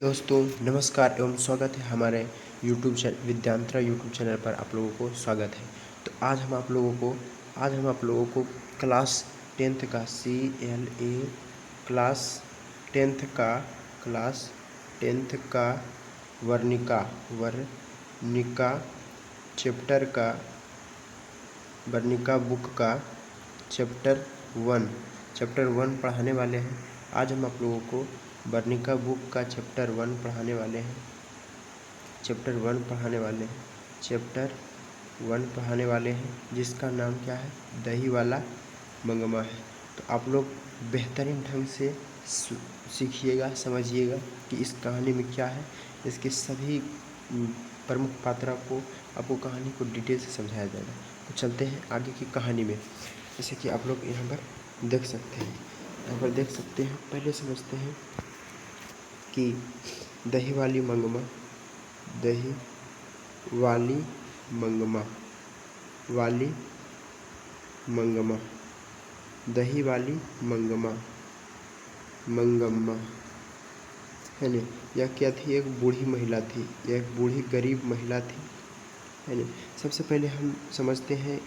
दोस्तों नमस्कार एवं स्वागत है हमारे यूट्यूब चैनल विद्यांतरा यूट्यूब चैनल पर। आप लोगों को स्वागत है। तो आज हम आप लोगों को क्लास 10th का CLA क्लास 10th का वर्णिका चैप्टर का वर्णिका बुक का चैप्टर 1 पढ़ाने वाले हैं। आज हम आप लोगों को वर्णिका बुक का चैप्टर 1 पढ़ाने वाले हैं। चैप्टर 1 पढ़ाने वाले हैं जिसका नाम क्या है, दही वाला मंगमा है। तो आप लोग बेहतरीन ढंग से सीखिएगा, समझिएगा कि इस कहानी में क्या है। इसके सभी प्रमुख पात्रों को आपको कहानी को डिटेल से समझाया जाएगा। तो चलते हैं आगे की कहानी में। जैसे कि आप लोग यहाँ पर देख सकते हैं, पहले समझते हैं कि दही वाली मंगमा है ना। यह क्या थी, एक बूढ़ी महिला थी, यह एक बूढ़ी गरीब महिला थी, है ना। सबसे पहले हम समझते हैं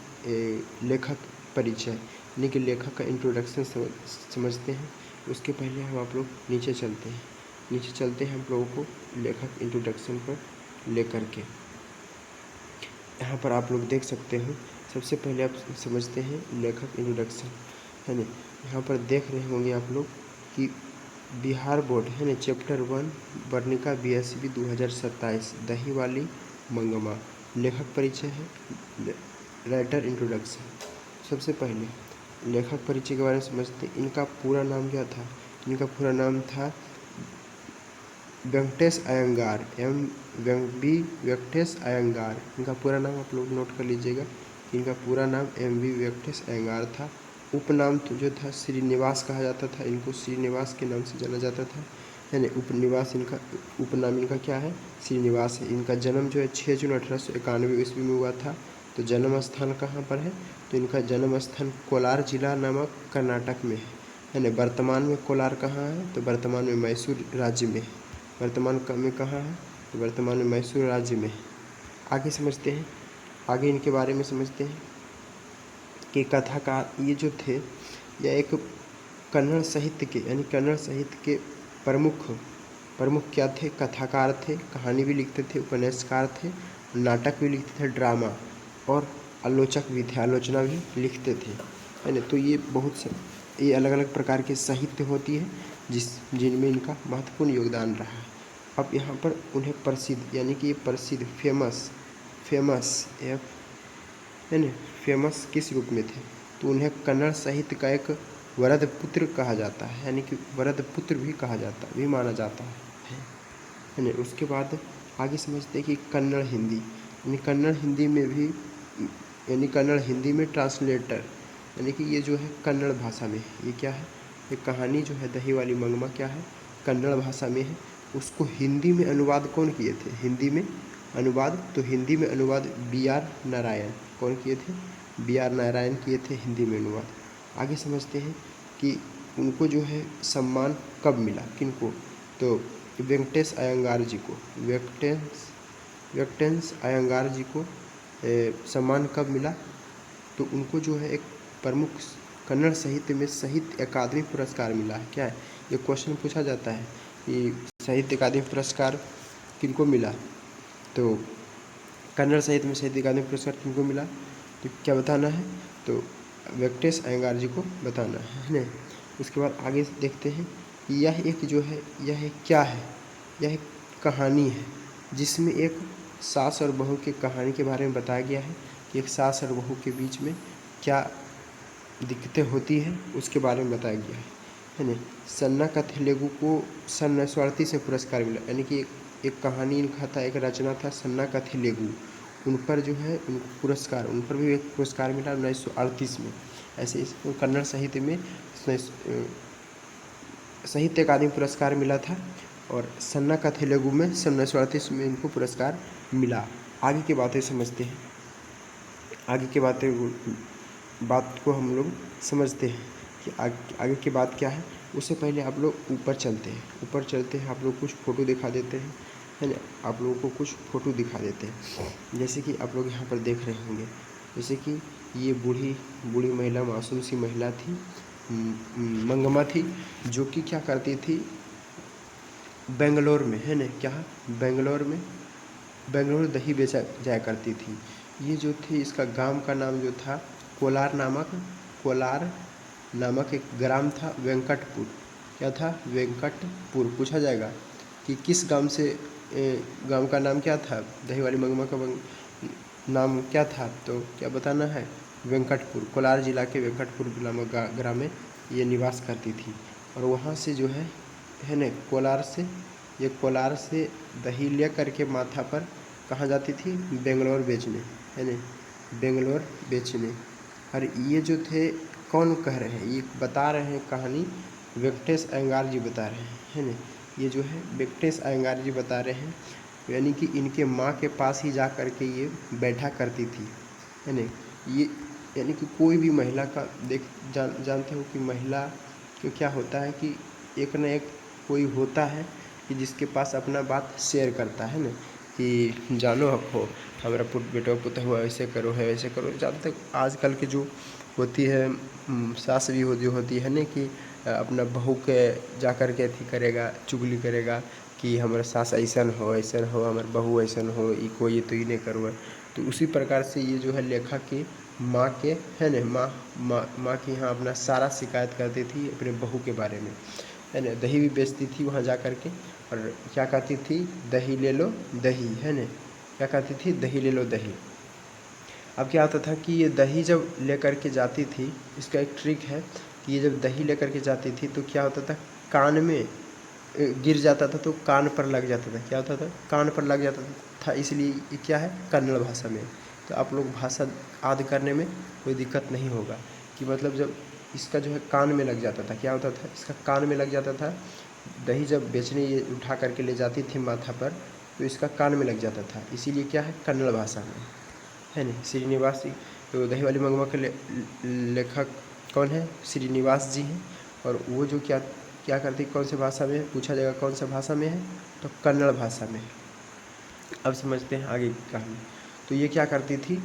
लेखक परिचय, यानी कि लेखक का इंट्रोडक्शन समझते हैं। उसके पहले हम आप लोग नीचे चलते हैं हम लोगों को लेखक इंट्रोडक्शन पर लेकर के। यहाँ पर आप लोग देख सकते हैं, सबसे पहले आप समझते हैं लेखक इंट्रोडक्शन, है ना। यहाँ पर देख रहे होंगे आप लोग कि बिहार बोर्ड, है ना, चैप्टर 1 वर्णिका BSB 2027 दही वाली मंगमा। लेखक परिचय है, राइटर इंट्रोडक्शन। सबसे पहले लेखक परिचय के बारे में समझते हैं। इनका पूरा नाम क्या था? इनका पूरा नाम था वेंकटेश अयंगार, वेंकटेश अयंगार। इनका पूरा नाम आप लोग नोट कर लीजिएगा। इनका पूरा नाम MV वेंकटेश अयंगार था। उपनाम तो जो था श्रीनिवास कहा जाता था, इनको श्रीनिवास के नाम से जाना जाता था, है ना। उपनाम इनका क्या है, श्रीनिवास है। इनका जन्म जो है 6 जून 1891 ईस्वी में हुआ था। तो जन्म स्थान कहाँ पर है? तो इनका जन्म स्थान कोलार जिला नामक कर्नाटक में है ना। वर्तमान में कोलार कहाँ है? तो वर्तमान में मैसूर राज्य में है। वर्तमान में कहाँ है? तो वर्तमान में मैसूर राज्य में है। आगे समझते हैं, आगे इनके बारे में समझते हैं कि कथाकार ये जो थे, यह एक कन्नड़ साहित्य के, यानी कन्नड़ साहित्य के प्रमुख क्या थे? कथाकार थे, कहानी भी लिखते थे, उपन्यासकार थे, नाटक भी लिखते थे, ड्रामा, और आलोचक भी थे, आलोचना भी लिखते थे, है ना। तो ये अलग अलग प्रकार के साहित्य होती है जिनमें इनका महत्वपूर्ण योगदान रहा है। अब यहाँ पर उन्हें प्रसिद्ध, यानी कि ये प्रसिद्ध फेमस किस रूप में थे? तो उन्हें कन्नड़ साहित्य का एक वरद पुत्र कहा जाता है, यानी कि वरद पुत्र भी कहा जाता है, भी माना जाता है ना। उसके बाद आगे समझते हैं कि कन्नड़ हिंदी, यानी कन्नड़ हिंदी में ट्रांसलेटर, यानी कि ये जो है कन्नड़ भाषा में, ये क्या है, ये कहानी जो है दही वाली मंगमा क्या है, कन्नड़ भाषा में है। उसको हिंदी में अनुवाद कौन किए थे? हिंदी में अनुवाद BR नारायण। कौन किए थे? BR नारायण किए थे हिंदी में अनुवाद। आगे समझते हैं कि उनको जो है सम्मान कब मिला, किनको? तो वेंकटेश अयंगार जी को सम्मान कब मिला? तो उनको जो है एक प्रमुख कन्नड़ साहित्य में साहित्य अकादमी पुरस्कार मिला है। क्या है? ये क्वेश्चन पूछा जाता है कि साहित्य अकादमी पुरस्कार किनको मिला? तो कन्नड़ साहित्य में साहित्य अकादमी पुरस्कार किनको मिला? तो क्या बताना है? तो वेंकटेश अयंगार जी को बताना है ना। उसके बाद आगे देखते हैं कि यह क्या है, यह एक कहानी है जिसमें एक सास और बहू की कहानी के बारे में बताया गया है कि एक सास और बहू के बीच में क्या दिक्कतें होती हैं, उसके बारे में बताया गया है ना। सन्ना कथेलेगु को सन 1938 से पुरस्कार मिला, यानी कि एक कहानी लिखा था, एक रचना था सन्ना कथेलेगु, उन पर जो है उन पर भी एक पुरस्कार मिला 1938 में। ऐसे इसको कन्नड़ साहित्य में साहित्य अकादमी पुरस्कार मिला था, और सन्ना कथेलेगु में सन 1938 में इनको पुरस्कार मिला। आगे की बातें समझते हैं, बात को हम लोग समझते हैं कि आगे की बात क्या है। उससे पहले आप लोग ऊपर चलते हैं, आप लोग कुछ फ़ोटो दिखा देते हैं, है ना। आप लोगों को कुछ फ़ोटो दिखा देते हैं। जैसे कि आप लोग यहाँ पर देख रहे होंगे, जैसे कि ये बूढ़ी महिला, मासूम सी महिला थी, मंगमा थी, जो कि क्या करती थी, बेंगलोर में, है ना, क्या बेंगलोर दही बेचा जाया करती थी। ये जो थी, इसका गांव का नाम जो था कोलार नामक एक ग्राम था, वेंकटपुर। क्या था? वेंकटपुर। पूछा जाएगा कि किस गांव से, गांव का नाम क्या था, दही वाली मंगमा का नाम क्या था, तो क्या बताना है? वेंकटपुर। कोलार जिला के वेंकटपुर नामक ग्राम में ये निवास करती थी। और वहाँ से जो है ना, कोलार से दही ले करके माथा पर कहाँ जाती थी? बेंगलोर बेचने, है ना, बेंगलोर बेचने। और ये जो थे, कौन कह रहे हैं, ये बता रहे हैं कहानी, वेंकटेश अयंगार जी बता रहे हैं, है ना। ये जो है वेंकटेश अयंगार जी बता रहे हैं, यानी कि इनके माँ के पास ही जा कर के ये बैठा करती थी, है ना। ये यानी कि कोई भी महिला का जानते हो कि महिला को क्या होता है कि एक न एक कोई होता है कि जिसके पास अपना बात शेयर करता है ना, कि जानो हो हमारा बेटा पुता हुआ, ऐसे करो है, वैसे करो। जहाँ तक आजकल की जो होती है, सास भी होती है ना, कि अपना बहू के जा कर के अथी करेगा, चुगली करेगा कि हमारा सास ऐसा हो, हमार बहू ऐसा हो, ई को ये तो ही नहीं करो है। तो उसी प्रकार से ये जो है लेखक की माँ के, है ना, माँ की यहाँ अपना सारा शिकायत करती थी अपने बहू के बारे में, है ना। दही भी बेचती थी वहाँ जा कर के, और क्या कहती थी? दही ले लो दही, है ना, क्या कहती थी? दही ले लो दही। अब क्या होता था कि ये दही जब लेकर के जाती थी, इसका एक ट्रिक है कि ये जब दही लेकर के जाती थी तो क्या होता था, कान में गिर जाता था तो कान पर लग जाता था। क्या होता था? कान पर लग जाता था। इसलिए ये क्या है, कन्नड़ भाषा में। तो आप लोग भाषा आदि करने में कोई दिक्कत नहीं होगा, कि मतलब जब इसका जो है कान में लग जाता था, क्या होता था, इसका कान में लग जाता था। दही जब बेचने ये उठा करके ले जाती थी माथा पर, तो इसका कान में लग जाता था। इसीलिए क्या है, कन्नड़ भाषा में, है ना। श्रीनिवास जी, तो दही वाली मंगमा के लेखक कौन है? श्रीनिवास जी हैं। और वो जो क्या करती, कौन सी भाषा में है? पूछा जाएगा कौन सा भाषा में है, तो कन्नड़ भाषा में है। अब समझते हैं आगे की कहानी। तो ये क्या करती थी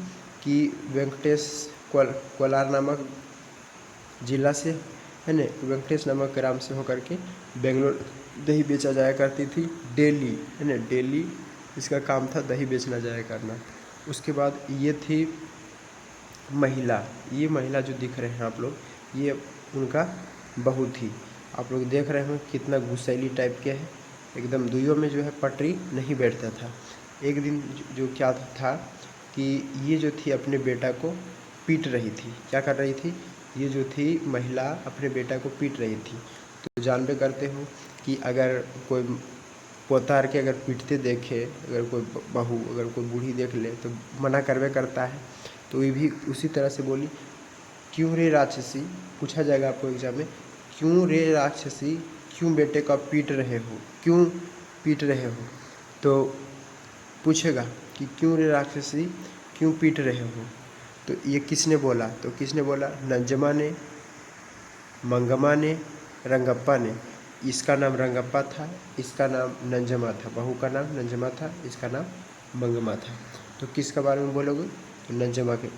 कि वेंकटेश कोलार नामक जिला से, है ना, वेंकटेश नामक ग्राम से होकर के बेंगलोर दही बेचा जाया करती थी डेली, है ना, डेली इसका काम था दही बेचना जाया करना। उसके बाद ये थी महिला, ये महिला जो दिख रहे हैं आप लोग, ये उनका बहू थी। आप लोग देख रहे हो कितना गुस्सैली टाइप के है, एकदम दुइयों में जो है पटरी नहीं बैठता था। एक दिन जो क्या था कि ये जो थी अपने बेटा को पीट रही थी। क्या कर रही थी? ये जो थी महिला अपने बेटा को पीट रही थी। तो जानबे करते हो कि अगर कोई पोता के अगर पीटते देखे, अगर कोई बहू, अगर कोई बूढ़ी देख ले तो मना करवे करता है। तो ये भी उसी तरह से बोली, क्यों रे राक्षसी, पूछा जाएगा आपको एग्जाम में, क्यों रे राक्षसी, क्यों बेटे का पीट रहे हो, क्यों पीट रहे हो? तो पूछेगा कि क्यों रे राक्षसी, क्यों पीट रहे हो? तो ये किसने बोला? तो किसने बोला? नंजमा ने, मंगमा ने, रंगप्पा ने। इसका नाम रंगप्पा था, इसका नाम नंजमा था, बहू का नाम नंजमा था, इसका नाम मंगमा था। तो किसके बारे में बोलोगे? तो नंजमा के।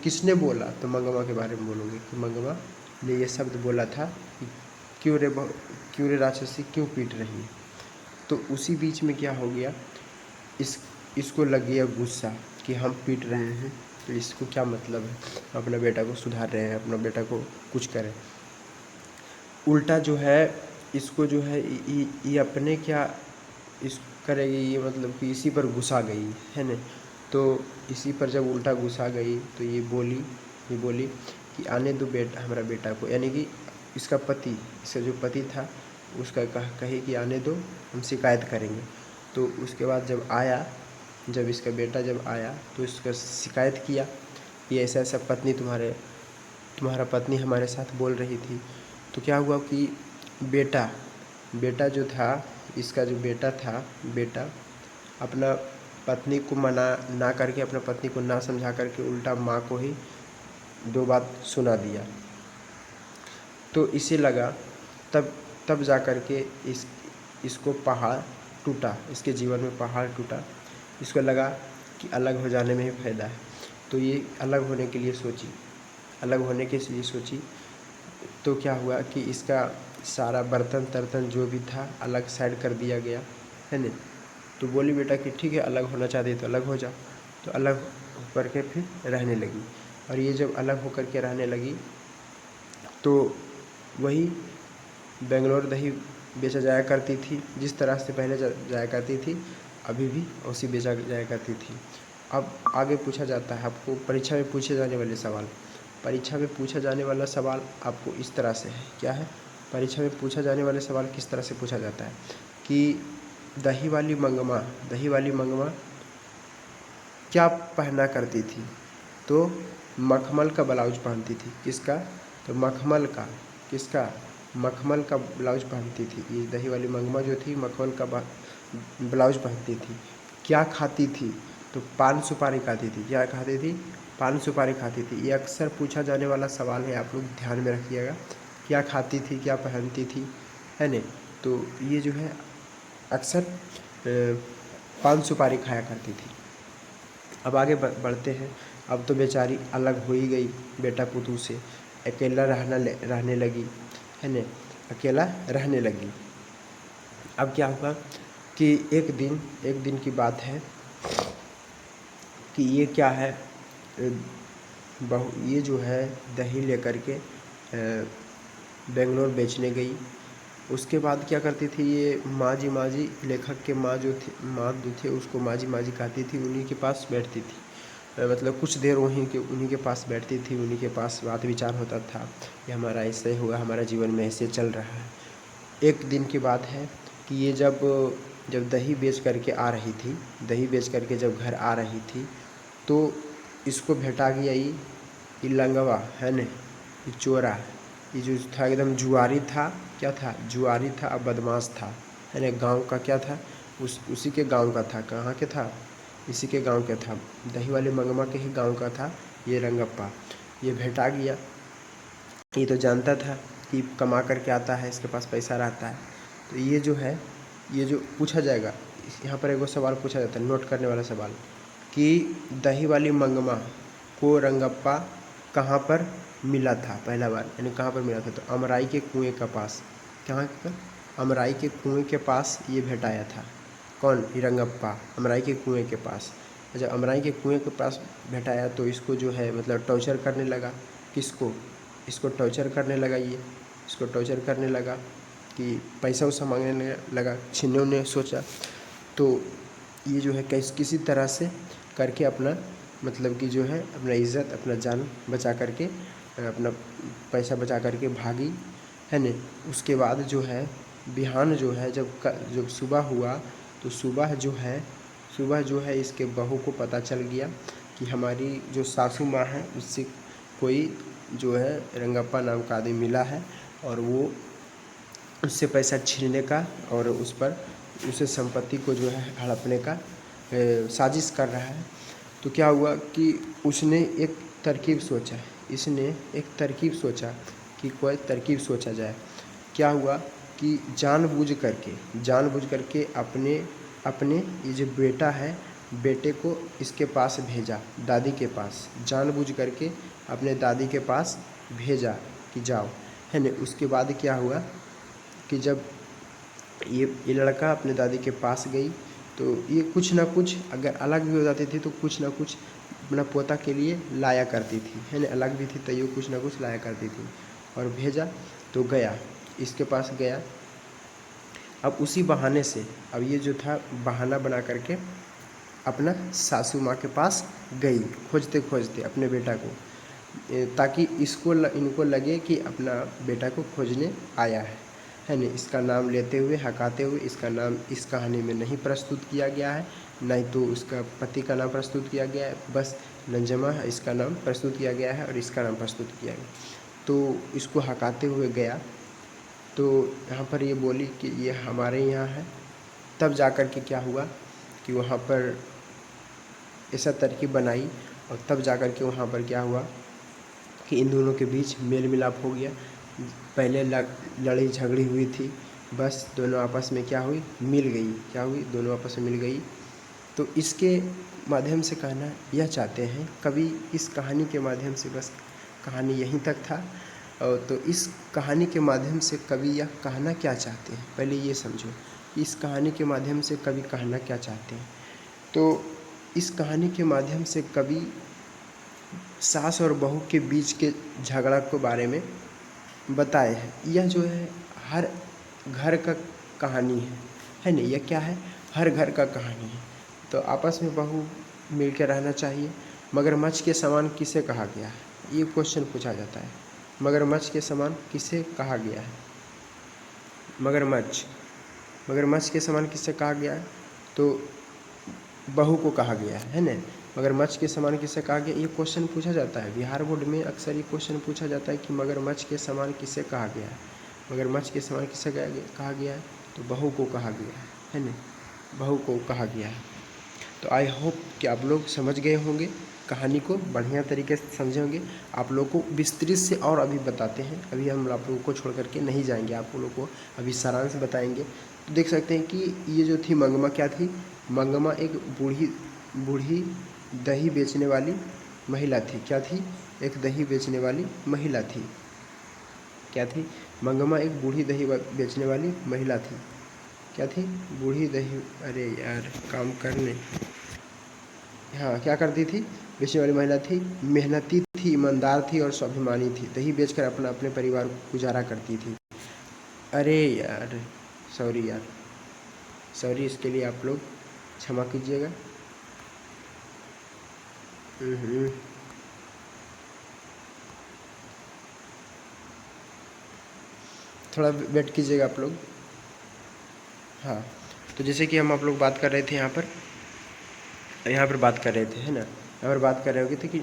किसने बोला? तो मंगमा के बारे में बोलोगे कि मंगमा ने ये शब्द बोला था कि क्यों रे राक्षसी, क्यों पीट रही है। तो उसी बीच में क्या हो गया, इसको लग गया गुस्सा कि हम पीट रहे हैं तो इसको क्या मतलब है, अपना बेटा को सुधार रहे हैं, अपना बेटा को कुछ करें। उल्टा जो है इसको जो है ये अपने क्या इस करेगी, ये मतलब कि इसी पर गुस्सा गई, है ना। तो इसी पर जब उल्टा गुस्सा गई तो ये बोली कि आने दो हमारा बेटा को, यानी कि इसका जो पति था उसका कही कि आने दो, हम शिकायत करेंगे। तो उसके बाद जब इसका बेटा जब आया तो इसका शिकायत किया कि ऐसा ऐसा तुम्हारा पत्नी हमारे साथ बोल रही थी। तो क्या हुआ कि बेटा जो था, इसका जो बेटा अपना पत्नी को मना ना करके, अपना पत्नी को ना समझा करके उल्टा माँ को ही 2 बात सुना दिया। तो इसे लगा तब तब जा कर के इसको पहाड़ टूटा, इसके जीवन में पहाड़ टूटा। इसको लगा कि अलग हो जाने में ही फ़ायदा है, तो ये अलग होने के लिए सोची, अलग होने के लिए सोची। तो क्या हुआ कि इसका सारा बर्तन तर्तन जो भी था अलग साइड कर दिया गया, है न। तो बोली बेटा कि ठीक है, अलग होना चाहती तो अलग हो जा। तो अलग होकर के फिर रहने लगी। और ये जब अलग होकर के रहने लगी तो वही बेंगलोर दही बेचा जाया करती थी, जिस तरह से पहले जाया करती थी अभी भी उसी बेचा जाया करती थी। अब आगे पूछा जाता है आपको परीक्षा में पूछे जाने वाले सवाल। परीक्षा में पूछा जाने वाला सवाल आपको इस तरह से है, क्या है? परीक्षा में पूछा जाने वाले सवाल किस तरह से पूछा जाता है कि दही वाली मंगमा क्या पहना करती थी? तो मखमल का ब्लाउज पहनती थी। किसका? तो मखमल का। किसका? मखमल का ब्लाउज पहनती थी। ये दही वाली मंगमा जो थी मखमल का ब्लाउज पहनती थी। क्या खाती थी? तो पान सुपारी खाती थी। क्या खाती थी? पान सुपारी खाती थी। ये अक्सर पूछा जाने वाला सवाल है, आप लोग ध्यान में रखिएगा। क्या खाती थी, क्या पहनती थी, है न। तो ये जो है अक्सर पान सुपारी खाया करती थी। अब आगे बढ़ते हैं। अब तो बेचारी अलग हो ही गई बेटा पुतू से, अकेला रहने लगी, है न, अकेला रहने लगी। अब क्या हुआ कि एक दिन की बात है कि ये क्या है, ये जो है दही लेकर के बेंगलोर बेचने गई। उसके बाद क्या करती थी ये माँ जी लेखक के माँ जो थे उसको माँ जी कहती थी, उन्हीं के पास बैठती थी। मतलब कुछ देर उन्हीं के पास बैठती थी, उन्हीं के पास बात विचार होता था कि हमारा ऐसे हुआ, हमारा जीवन में ऐसे चल रहा है। एक दिन की बात है कि ये जब दही बेच करके आ रही थी, दही बेच करके जब घर आ रही थी तो इसको भेटा गया ये लंगवा, है न, ये चोरा। ये जो था एकदम जुआरी था। क्या था? जुआरी था, अब बदमाश था, है न। गांव का क्या था? उसी के गांव का था। कहाँ के था? इसी के गांव का था, दही वाले मंगमा के ही गांव का था ये रंगप्पा। ये भेटा गया। ये तो जानता था कि कमा करके आता है, इसके पास पैसा रहता है। तो ये जो है, ये जो पूछा जाएगा, यहाँ पर एक सवाल पूछा जाता है, नोट करने वाला सवाल, कि दही वाली मंगमा को रंगप्पा कहाँ पर मिला था पहला बार, यानी कहाँ पर मिला था? तो अमराई के कुएं का पास। कहाँ पर? अमराई के कुएं के पास ये भेटाया था। कौन? ये रंगप्पा अमराई के कुएं के पास। जब अमराई के कुएं के पास भेटाया तो इसको जो है मतलब टॉर्चर करने लगा। किसको? इसको टॉर्चर करने लगा। ये इसको टॉर्चर करने लगा कि पैसा उसा मांगने लगा, छीनने उन्हें सोचा। तो ये जो है किसी तरह से करके अपना मतलब कि जो है अपना इज़्ज़त, अपना जान बचा करके, अपना पैसा बचा करके भागी, है न। उसके बाद जो है बिहान जो है जब सुबह हुआ तो सुबह जो है इसके बहू को पता चल गया कि हमारी जो सासू माँ है उससे कोई जो है रंगप्पा नाम का आदमी मिला है और वो उससे पैसा छीनने का और उसे संपत्ति को जो है हड़पने का साजिश कर रहा है। तो क्या हुआ कि उसने एक तरकीब सोचा, इसने एक तरकीब सोचा कि कोई तरकीब सोचा जाए। क्या हुआ कि जानबूझ करके अपने ये जो बेटा है, बेटे को इसके पास भेजा, दादी के पास। जानबूझ करके अपने दादी के पास भेजा कि जाओ, है न। उसके बाद क्या हुआ कि जब ये लड़का अपने दादी के पास गई तो ये कुछ ना कुछ, अगर अलग भी हो जाती थी तो कुछ ना कुछ अपना पोता के लिए लाया करती थी, है ना। अलग भी थी तो ये कुछ ना कुछ लाया करती थी। और भेजा तो गया, इसके पास गया। अब उसी बहाने से, अब ये जो था बहाना बना करके अपना सासू माँ के पास गई, खोजते खोजते अपने बेटा को, ताकि इनको लगे कि अपना बेटा को खोजने आया है न। इसका नाम लेते हुए, हकाते हुए, इसका नाम इस कहानी में नहीं प्रस्तुत किया गया है, नहीं तो उसका पति का नाम प्रस्तुत किया गया है, बस नंजमा इसका नाम प्रस्तुत किया गया है और इसका नाम प्रस्तुत किया गया। तो इसको हकाते हुए गया तो यहाँ पर ये बोली कि ये हमारे यहाँ है। तब जा कर के क्या हुआ कि वहाँ पर ऐसा तरकीब बनाई और तब जा कर के वहाँ पर क्या हुआ कि इन दोनों के बीच मेल मिलाप हो गया। पहले लड़ी झगड़ी हुई थी, बस दोनों आपस में क्या हुई, मिल गई। क्या हुई, दोनों आपस में मिल गई। तो इसके माध्यम से कहना यह चाहते हैं कवि, इस कहानी के माध्यम से, बस कहानी यहीं तक था। और तो इस कहानी के माध्यम से कवि यह कहना क्या चाहते हैं, पहले ये समझो कि इस कहानी के माध्यम से कवि कहना क्या चाहते हैं। तो इस कहानी के माध्यम से कवि सास और बहू के बीच के झगड़ा के बारे में बताए हैं। यह जो है हर घर का कहानी है नहीं, यह क्या है, हर घर का कहानी है। तो आपस में बहू मिल के रहना चाहिए। मगरमच्छ के समान किसे कहा गया है, ये क्वेश्चन पूछा जाता है। मगरमच्छ के समान किसे कहा गया है, मगरमच्छ के समान किसे कहा गया है, तो बहू को कहा गया है ना। मगरमच्छ के समान किसे कहा गया, ये क्वेश्चन पूछा जाता है बिहार बोर्ड में। अक्सर ये क्वेश्चन पूछा जाता है कि मगरमच्छ के समान किसे कहा गया है, मगरमच्छ के समान किसे कहा गया है, तो बहू को कहा गया है ना, बहू को कहा गया है। तो आई होप कि आप लोग समझ गए होंगे, कहानी को बढ़िया तरीके से समझे होंगे। आप लोगों को विस्तृत से और अभी बताते हैं, अभी हम आप लोगों को छोड़ करके नहीं जाएंगे, आप लोगों को अभी सारांश बताएंगे। तो देख सकते हैं कि ये जो थी मंगमा, क्या थी, मंगमा एक बूढ़ी दही बेचने वाली महिला थी। क्या थी, एक दही बेचने वाली महिला थी। क्या थी, मंगमा एक बूढ़ी दही बेचने वाली महिला थी। क्या थी, बूढ़ी दही, अरे यार काम करने, हाँ क्या करती थी, बेचने वाली महिला थी, मेहनती थी, ईमानदार थी और स्वाभिमानी थी। दही बेचकर अपने परिवार को गुजारा करती थी। अरे यार सॉरी, इसके लिए आप लोग क्षमा कीजिएगा। थोड़ा वेट कीजिएगा आप लोग। हाँ, तो जैसे कि हम आप लोग बात कर रहे थे यहाँ पर बात कर रहे थे, है ना, यहाँ पर बात कर रहे होगे थे कि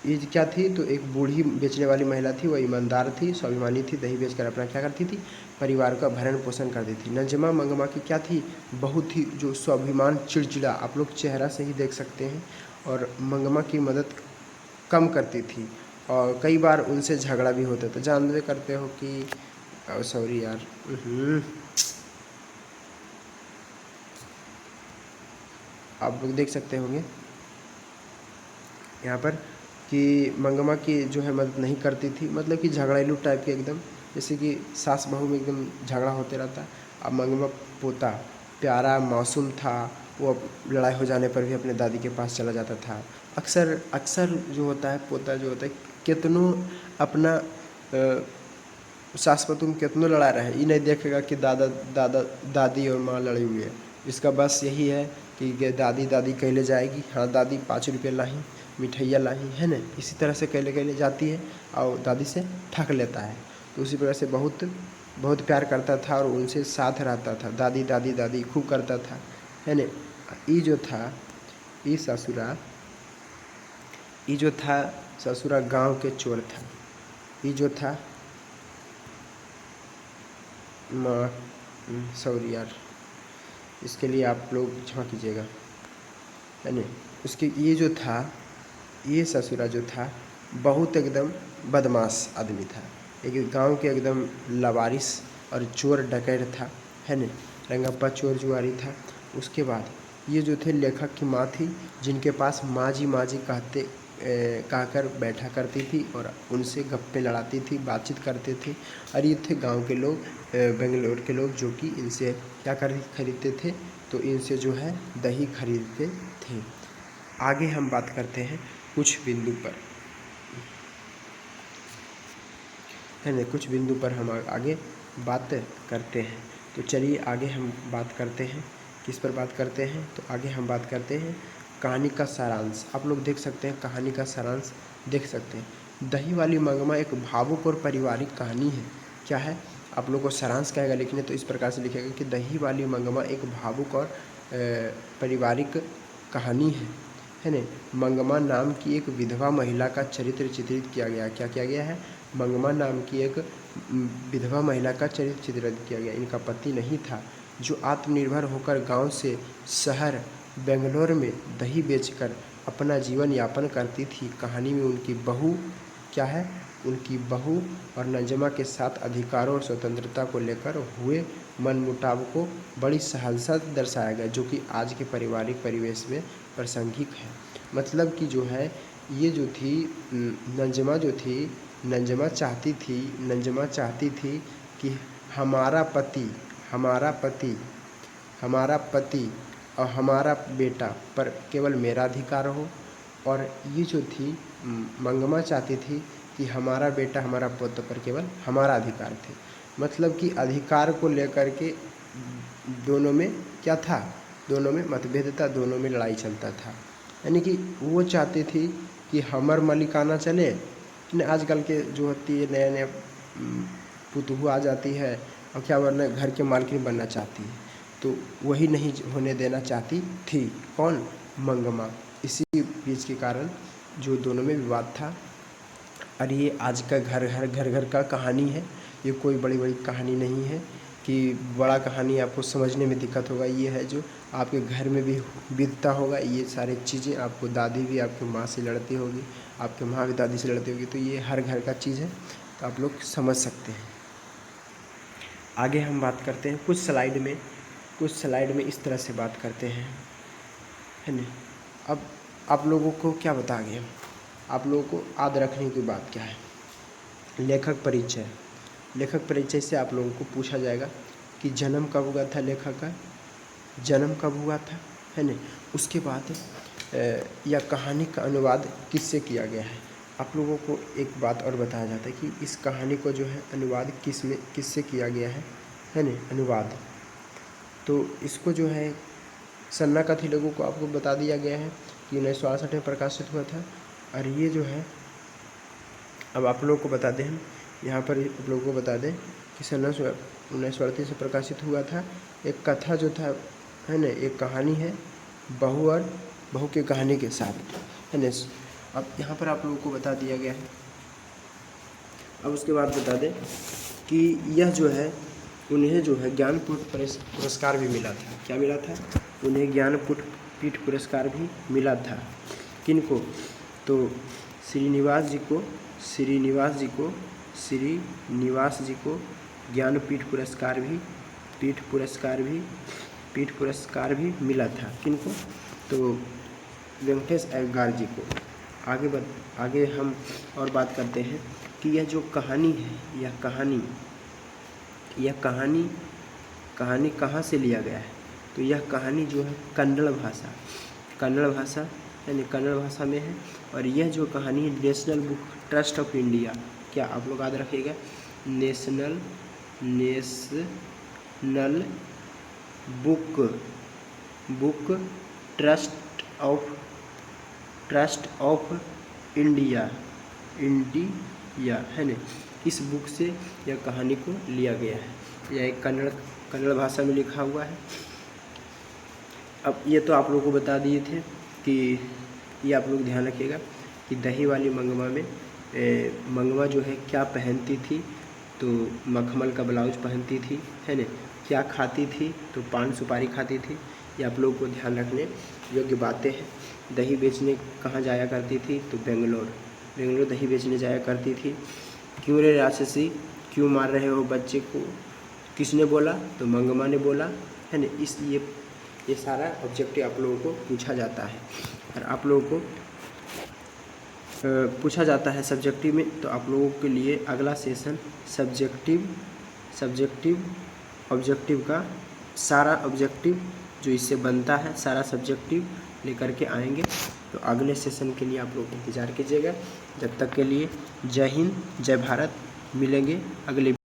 ये क्या थी, तो एक बूढ़ी बेचने वाली महिला थी, वह ईमानदार थी, स्वाभिमानी थी, दही बेचकर अपना क्या करती थी, परिवार का भरण पोषण करती थी। नजमा मंगमा की क्या थी, बहुत ही जो स्वाभिमान, चिड़चिड़ा, आप लोग चेहरा से ही देख सकते हैं, और मंगमा की मदद कम करती थी और कई बार उनसे झगड़ा भी होता था। जानते करते हो कि सॉरी यार, आप लोग देख सकते होंगे यहाँ पर कि मंगमा की जो है मदद नहीं करती थी, मतलब कि झगड़ेलू टाइप के एकदम, जैसे कि सास बहू में एकदम झगड़ा होते रहता। अब मंगमा पोता प्यारा मासूम था, वो लड़ाई हो जाने पर भी अपने दादी के पास चला जाता था। अक्सर जो होता है, पोता जो होता है, कितनों अपना सास बहू कितनों लड़ा रहे, ये नहीं देखेगा कि दादी और माँ लड़ी हुई है। इसका बस यही है कि दादी कहले जाएगी, हाँ दादी 5 रुपये लाही, मिठाइयाँ लाही, है ना, इसी तरह से कहले जाती है और दादी से ठग लेता है। तो उसी प्रकार से बहुत प्यार करता था और उनसे साथ रहता था, दादी खूब करता था, है ना। ये जो था, ये ससुरा गांव के चोर था। ये जो था सॉरी यार, इसके लिए आप लोग क्षमा कीजिएगा, है ना। उसके ये ससुरा जो था बहुत एकदम बदमाश आदमी था, एक गांव के एकदम लवारिस और चोर डकैत था, है ना, रंगप्पा चोर जुआरी था। उसके बाद ये जो थे लेखक की माँ थी, जिनके पास माँ जी कहकर बैठा करती थी और उनसे गप्पे लड़ाती थी, बातचीत करते थे। और ये थे गांव के लोग, बेंगलोर के लोग, जो कि इनसे क्या खरीदते थे, तो इनसे जो है दही खरीदते थे। आगे हम बात करते हैं कुछ बिंदु पर, है ना, कुछ बिंदु पर हम आगे बात करते हैं। तो चलिए आगे हम बात करते हैं, किस पर बात करते हैं, तो आगे हम बात करते हैं कहानी का सारांश। आप लोग देख सकते हैं, कहानी का सारांश देख सकते हैं। दही वाली मंगमा एक भावुक और पारिवारिक कहानी है। क्या है, आप लोग को सारांश कहेगा लिखने तो इस प्रकार से लिखेगा कि दही वाली मंगमा एक भावुक और पारिवारिक कहानी है ना। मंगमा नाम की एक विधवा महिला का चरित्र चित्रित किया गया। क्या किया गया है, मंगमा नाम की एक विधवा महिला का चरित्र चित्रित किया गया। इनका पति नहीं था, जो आत्मनिर्भर होकर गांव से शहर बेंगलोर में दही बेचकर अपना जीवन यापन करती थी। कहानी में उनकी बहू क्या है, उनकी बहू और नंजमा के साथ अधिकारों और स्वतंत्रता को लेकर हुए मनमुटाव को बड़ी सहजता दर्शाया गया, जो कि आज के पारिवारिक परिवेश में प्रासंगिक है। मतलब कि जो है ये जो थी नंजमा चाहती थी कि हमारा पति और हमारा बेटा पर केवल मेरा अधिकार हो, और ये जो थी मंगमा चाहती थी कि हमारा बेटा हमारा पुत्र पर केवल हमारा अधिकार थे। मतलब कि अधिकार को लेकर के दोनों में क्या था, दोनों में मतभेद था, दोनों में लड़ाई चलता था। यानी कि वो चाहती थी कि हमर मलिकाना चले, आजकल के जो होती है नए पुतहू आ जाती है और क्या वरना घर के मालकिन बनना चाहती है, तो वही नहीं होने देना चाहती थी। कौन? मंगमा। इसी बीच के कारण जो दोनों में विवाद था। और ये आज का घर का कहानी है, ये कोई बड़ी कहानी नहीं है कि बड़ा कहानी आपको समझने में दिक्कत होगा। ये है जो आपके घर में भी बीतता होगा। ये सारी चीज़ें आपको दादी भी आपकी माँ से लड़ती होगी, आपके माँ भी दादी से लड़ती होगी, तो ये हर घर का चीज़ है, तो आप लोग समझ सकते हैं। आगे हम बात करते हैं कुछ स्लाइड में इस तरह से बात करते हैं, है ना। अब आप लोगों को क्या बता गए, आप लोगों को याद रखने की बात क्या है, लेखक परिचय से आप लोगों को पूछा जाएगा कि जन्म कब हुआ था, लेखक का जन्म कब हुआ था, है ना। उसके बाद यह कहानी का अनुवाद किससे किया गया है। आप लोगों को एक बात और बताया जाता है कि इस कहानी को जो है अनुवाद किससे किया गया है ना, अनुवाद। तो इसको जो है सन्ना कथी लघु को आपको बता दिया गया है कि 1968 में प्रकाशित हुआ था। और ये जो है अब आप लोगों को बता दें, हम यहाँ पर आप लोगों को बता दें कि सन 1938 से प्रकाशित हुआ था। एक कथा जो था, है ना, एक कहानी है बहू और बहू की कहानी के साथ, है ना। अब यहाँ पर आप लोगों को बता दिया गया है। अब उसके बाद बता दें कि यह जो है उन्हें जो है ज्ञानपीठ पुरस्कार भी मिला था। क्या मिला था? उन्हें ज्ञानपीठ पुरस्कार भी मिला था। किनको? तो श्रीनिवास जी को ज्ञानपीठ पुरस्कार भी मिला था। किनको? तो वेंकटेश अय्यर जी को। आगे हम और बात करते हैं कि यह जो कहानी है, यह कहानी कहाँ से लिया गया है। तो यह कहानी जो है कन्नड़ भाषा यानी कन्नड़ भाषा में है। और यह जो कहानी है national book trust of India, क्या आप लोग याद रखिएगा, national book trust of India, है ना। इस बुक से यह कहानी को लिया गया है। यह एक कन्नड़ भाषा में लिखा हुआ है। अब ये तो आप लोगों को बता दिए थे कि ये आप लोग ध्यान रखिएगा कि दही वाली मंगमा में मंगमा जो है क्या पहनती थी, तो मखमल का ब्लाउज पहनती थी, है ना। क्या खाती थी, तो पान सुपारी खाती थी। ये आप लोगों को ध्यान रखने योग्य बातें हैं। दही बेचने कहाँ जाया करती थी, तो बेंगलोर दही बेचने जाया करती थी। क्यों रे राक्षसी, क्यों मार रहे हो बच्चे को, किसने बोला, तो मंगमा ने बोला, है ना। ये सारा ऑब्जेक्टिव आप लोगों को पूछा जाता है। और आप लोगों को पूछा जाता है सब्जेक्टिव में, तो आप लोगों के लिए अगला सेशन सब्जेक्टिव ऑब्जेक्टिव का सारा ऑब्जेक्टिव जो इससे बनता है, सारा सब्जेक्टिव लेकर के आएंगे। तो अगले सेशन के लिए आप लोग इंतज़ार कीजिएगा। जब तक के लिए जय हिंद, जय भारत। मिलेंगे अगले